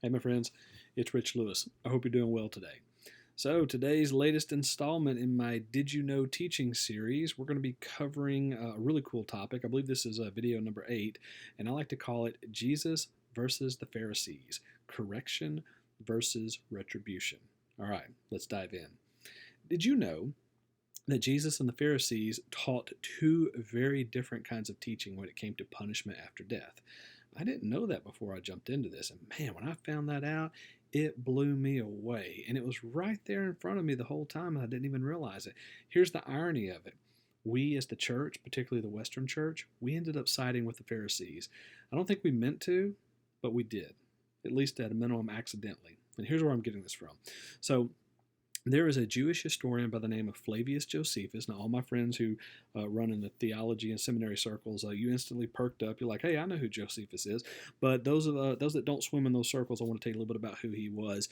Hey, my friends, it's Rich Lewis. I hope you're doing well today. So, today's latest installment in my Did You Know teaching series, we're going to be covering a really cool topic. I believe this is video number 8, and I like to call it Jesus versus the Pharisees, correction versus retribution. All right, let's dive in. Did you know that Jesus and the Pharisees taught two very different kinds of teaching when it came to punishment after death? I didn't know that before I jumped into this. And man, when I found that out, it blew me away. And it was right there in front of me the whole time, and I didn't even realize it. Here's the irony of it. We, as the church, particularly the Western church, we ended up siding with the Pharisees. I don't think we meant to, but we did, at least at a minimum accidentally. And here's where I'm getting this from. So, there is a Jewish historian by the name of Flavius Josephus. Now, all my friends who run in the theology and seminary circles, you instantly perked up. You're like, hey, I know who Josephus is. But those that don't swim in those circles, I want to tell you a little bit about who he was.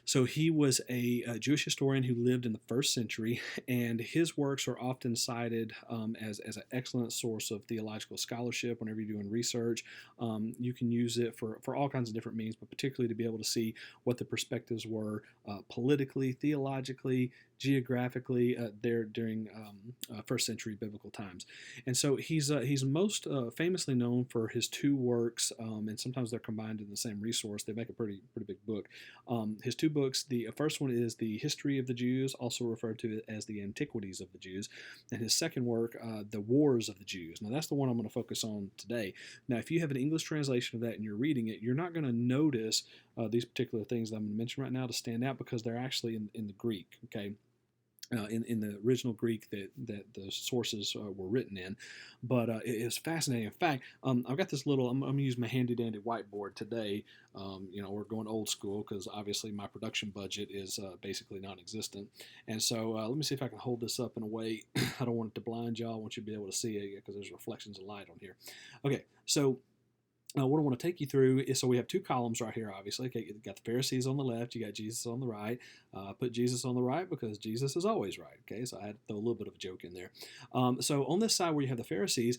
So he was a Jewish historian who lived in the first century, and his works are often cited as an excellent source of theological scholarship. Whenever you're doing research, you can use it for all kinds of different means, but particularly to be able to see what the perspectives were politically, theologically, geographically there during first century biblical times. And so he's most famously known for his two works, and sometimes they're combined in the same resource. They make a pretty big book. His two books, the first one is The History of the Jews, also referred to as The Antiquities of the Jews, and his second work, The Wars of the Jews. Now that's the one I'm going to focus on today. Now if you have an English translation of that and you're reading it, you're not going to notice these particular things that I'm going to mention right now to stand out because they're actually in the Greek, okay? In the original Greek that the sources were written in. But it is fascinating. In fact, I've got this little, I'm going to use my handy dandy whiteboard today. We're going old school because obviously my production budget is basically non-existent. And so let me see if I can hold this up in a way. I don't want it to blind y'all. I want you to be able to see it because there's reflections of light on here. Okay, so what I want to take you through is, so we have two columns right here, obviously. Okay, you got the Pharisees on the left, you got Jesus on the right. Put Jesus on the right because Jesus is always right. Okay, so I had to throw a little bit of a joke in there. So on this side where you have the Pharisees,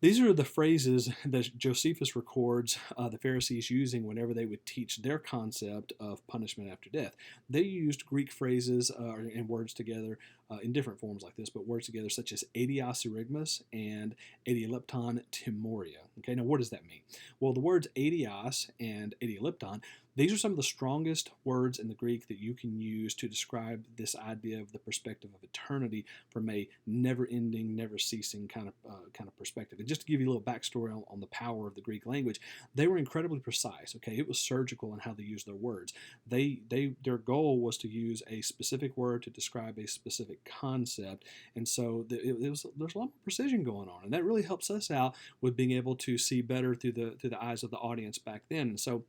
these are the phrases that Josephus records the Pharisees using whenever they would teach their concept of punishment after death. They used Greek phrases and words together in different forms like this, but words together such as adios erigmus and adiolepton timoria. Okay, now what does that mean? Well, the words adios and adiolepton, these are some of the strongest words in the Greek that you can use to describe this idea of the perspective of eternity from a never-ending, never-ceasing kind of perspective. And just to give you a little backstory on the power of the Greek language, they were incredibly precise. Okay, it was surgical in how they used their words. Their goal was to use a specific word to describe a specific concept, and so there's a lot more precision going on, and that really helps us out with being able to see better through the eyes of the audience back then. And so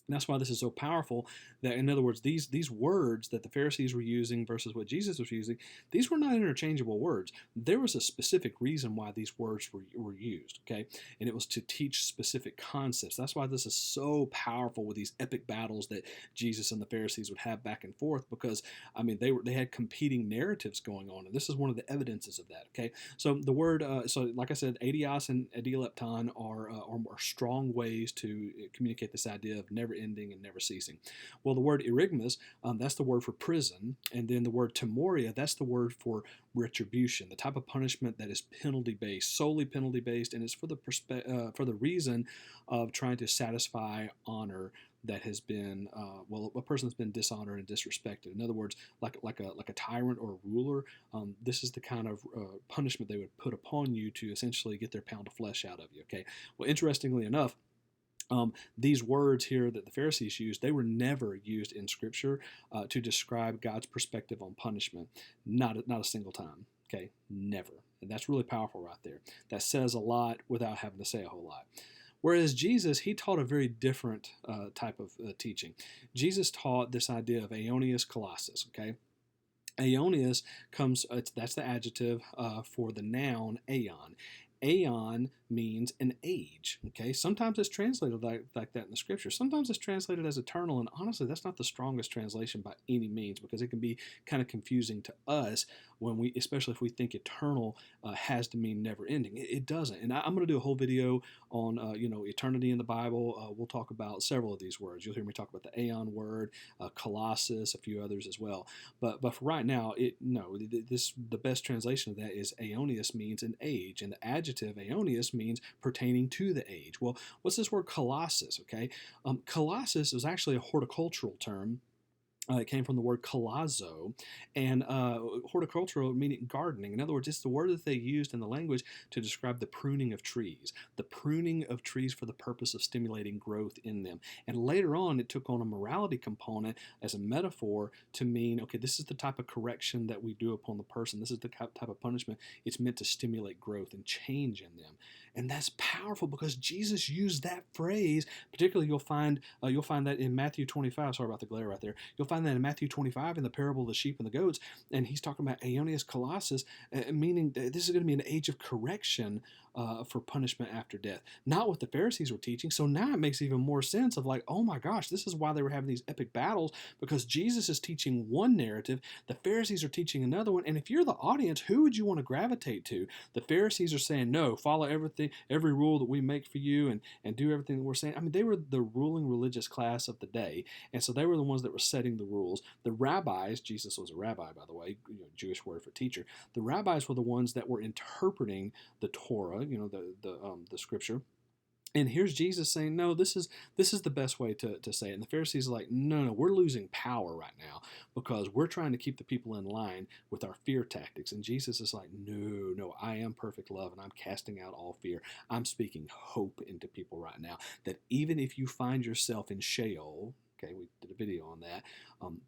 that's why this is so powerful. That, in other words, these words that the Pharisees were using versus what Jesus was using, these were not interchangeable words. There was a specific reason why these words were used, okay? And it was to teach specific concepts. That's why this is so powerful with these epic battles that Jesus and the Pharisees would have back and forth, because, I mean, they had competing narratives going on, and this is one of the evidences of that, okay? So the word, so like I said, adios and adiolepton are strong ways to communicate this idea of never ending and never ceasing. Well, the word erigmus, that's the word for prison, and then the word timoria, that's the word for retribution, the type of punishment that is penalty based, solely penalty based, and it's for the reason of trying to satisfy honor that has been a person has been dishonored and disrespected. In other words, like a tyrant or a ruler, this is the kind of punishment they would put upon you to essentially get their pound of flesh out of you. Okay. Well, interestingly enough, these words here that the Pharisees used, they were never used in Scripture to describe God's perspective on punishment. Not a single time. Okay, never. And that's really powerful right there. That says a lot without having to say a whole lot. Whereas Jesus, he taught a very different type of teaching. Jesus taught this idea of aionios kolossos. Okay. Aionios comes, that's the adjective for the noun aeon. Aeon means an age. Okay, sometimes it's translated like that in the scripture. Sometimes it's translated as eternal, and honestly, that's not the strongest translation by any means, because it can be kind of confusing to us when we, especially if we think eternal has to mean never ending. It doesn't. And I'm going to do a whole video on eternity in the Bible. We'll talk about several of these words. You'll hear me talk about the Aeon word, Colossus, a few others as well. But for right now, the best translation of that is Aeonius means an age, and the adjective Aeonius means pertaining to the age. Well, what's this word Colossus? Okay, Colossus is actually a horticultural term. It came from the word colazo, and horticultural meaning gardening. In other words, it's the word that they used in the language to describe the pruning of trees for the purpose of stimulating growth in them. And later on, it took on a morality component as a metaphor to mean, okay, this is the type of correction that we do upon the person. This is the type of punishment. It's meant to stimulate growth and change in them. And that's powerful because Jesus used that phrase. Particularly, you'll find that in Matthew 25. Sorry about the glare right there. You'll find that in Matthew 25 in the parable of the sheep and the goats, and he's talking about Aeonius Colossus, meaning that this is going to be an age of correction for punishment after death. Not what the Pharisees were teaching. So now it makes even more sense of like, oh my gosh, this is why they were having these epic battles, because Jesus is teaching one narrative, the Pharisees are teaching another one, and if you're the audience, who would you want to gravitate to? The Pharisees are saying, no, follow everything, every rule that we make for you, and do everything that we're saying. I mean, they were the ruling religious class of the day, and so they were the ones that were setting the rules. The rabbis, Jesus was a rabbi, by the way, Jewish word for teacher. The rabbis were the ones that were interpreting the Torah, the scripture. And here's Jesus saying, no, this is the best way to say it. And the Pharisees are like, no, we're losing power right now because we're trying to keep the people in line with our fear tactics. And Jesus is like, no, I am perfect love, and I'm casting out all fear. I'm speaking hope into people right now, that even if you find yourself in Sheol, okay, we did a video on that,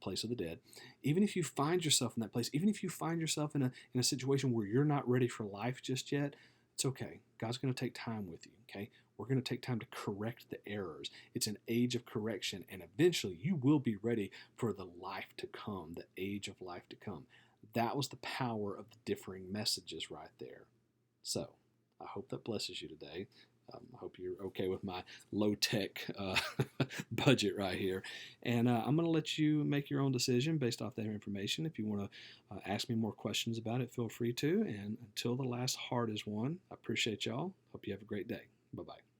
place of the dead. Even if you find yourself in that place, even if you find yourself in a situation where you're not ready for life just yet, it's okay. God's going to take time with you, okay? We're going to take time to correct the errors. It's an age of correction, and eventually you will be ready for the life to come, the age of life to come. That was the power of the differing messages right there. So, I hope that blesses you today. I hope you're okay with my low-tech budget right here. And I'm going to let you make your own decision based off that information. If you want to ask me more questions about it, feel free to. And until the last heart is won, I appreciate y'all. Hope you have a great day. Bye-bye.